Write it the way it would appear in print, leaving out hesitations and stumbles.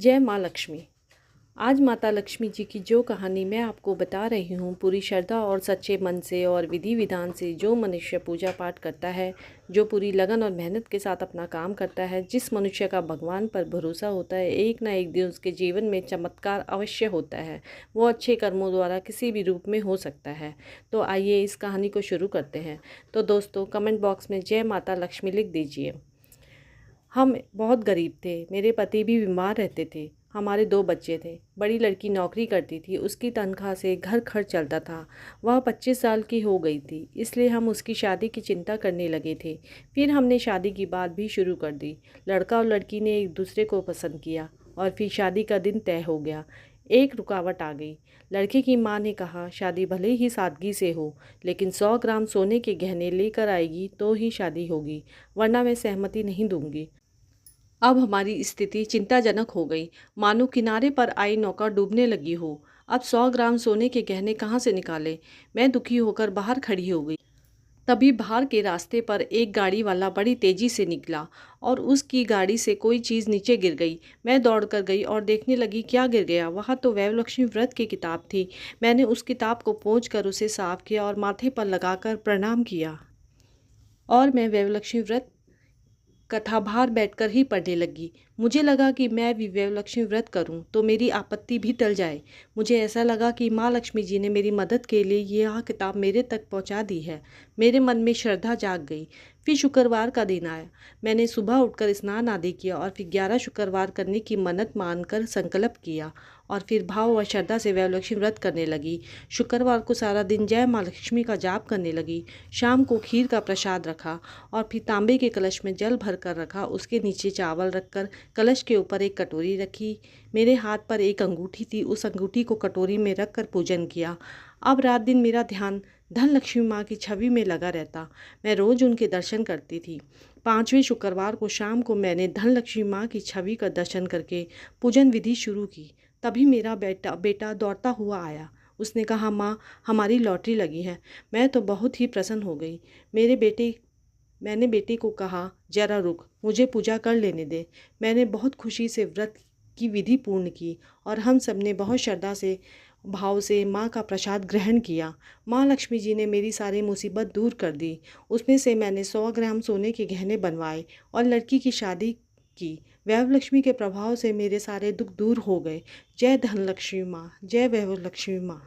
जय माँ लक्ष्मी। आज माता लक्ष्मी जी की जो कहानी मैं आपको बता रही हूँ, पूरी श्रद्धा और सच्चे मन से और विधि विधान से जो मनुष्य पूजा पाठ करता है, जो पूरी लगन और मेहनत के साथ अपना काम करता है, जिस मनुष्य का भगवान पर भरोसा होता है, एक ना एक दिन उसके जीवन में चमत्कार अवश्य होता है। वो अच्छे कर्मों द्वारा किसी भी रूप में हो सकता है। तो आइए इस कहानी को शुरू करते हैं। तो दोस्तों, कमेंट बॉक्स में जय माता लक्ष्मी लिख दीजिए। हम बहुत गरीब थे। मेरे पति भी बीमार रहते थे। हमारे 2 बच्चे थे। बड़ी लड़की नौकरी करती थी। उसकी तनख्वाह से घर खर्च चलता था। वह 25 साल की हो गई थी, इसलिए हम उसकी शादी की चिंता करने लगे थे। फिर हमने शादी की बात भी शुरू कर दी। लड़का और लड़की ने एक दूसरे को पसंद किया और फिर शादी का दिन तय हो गया। एक रुकावट आ गई। लड़के की माँ ने कहा, शादी भले ही सादगी से हो, लेकिन 100 ग्राम सोने के गहने लेकर आएगी तो ही शादी होगी, वरना मैं सहमति नहीं दूंगी। अब हमारी स्थिति चिंताजनक हो गई, मानो किनारे पर आई नौका डूबने लगी हो। अब 100 ग्राम सोने के गहने कहाँ से निकाले। मैं दुखी होकर बाहर खड़ी हो गई। तभी बाहर के रास्ते पर एक गाड़ी वाला बड़ी तेजी से निकला और उसकी गाड़ी से कोई चीज़ नीचे गिर गई। मैं दौड़कर गई और देखने लगी क्या गिर गया। वहाँ तो वैभलक्ष्मी व्रत की किताब थी। मैंने उस किताब को पोंछकर उसे साफ किया और माथे पर लगाकर प्रणाम किया और मैं वैभलक्ष्मी व्रत कथा बाहर बैठकर ही पढ़ने लगी। मुझे लगा कि मैं भी वैभलक्ष्मी व्रत करूं तो मेरी आपत्ति भी टल जाए। मुझे ऐसा लगा कि माँ लक्ष्मी जी ने मेरी मदद के लिए यह किताब मेरे तक पहुंचा दी है। मेरे मन में श्रद्धा जाग गई। फिर शुक्रवार का दिन आया। मैंने सुबह उठकर स्नान आदि किया और फिर 11 शुक्रवार करने की मन्नत मानकर संकल्प किया और फिर भाव व श्रद्धा से वैभलक्ष्मी व्रत करने लगी। शुक्रवार को सारा दिन जय माँ लक्ष्मी का जाप करने लगी। शाम को खीर का प्रसाद रखा और फिर तांबे के कलश में जल भर कर रखा। उसके नीचे चावल रखकर कलश के ऊपर एक कटोरी रखी। मेरे हाथ पर एक अंगूठी थी। उस अंगूठी को कटोरी में रखकर पूजन किया। अब रात दिन मेरा ध्यान धन लक्ष्मी माँ की छवि में लगा रहता। मैं रोज उनके दर्शन करती थी। 5वें शुक्रवार को शाम को मैंने धन लक्ष्मी माँ की छवि का दर्शन करके पूजन विधि शुरू की। तभी मेरा बेटा दौड़ता हुआ आया। उसने कहा, माँ, हमारी लॉटरी लगी है। मैं तो बहुत ही प्रसन्न हो गई। मैंने बेटे को कहा, जरा रुक, मुझे पूजा कर लेने दे। मैंने बहुत खुशी से व्रत की विधि पूर्ण की और हम सब ने बहुत श्रद्धा से भाव से माँ का प्रसाद ग्रहण किया। माँ लक्ष्मी जी ने मेरी सारी मुसीबत दूर कर दी। उसमें से मैंने 100 ग्राम सोने के गहने बनवाए और लड़की की शादी की। वैभव लक्ष्मी के प्रभाव से मेरे सारे दुख दूर हो गए। जय धन लक्ष्मी माँ, जय वैभव लक्ष्मी माँ।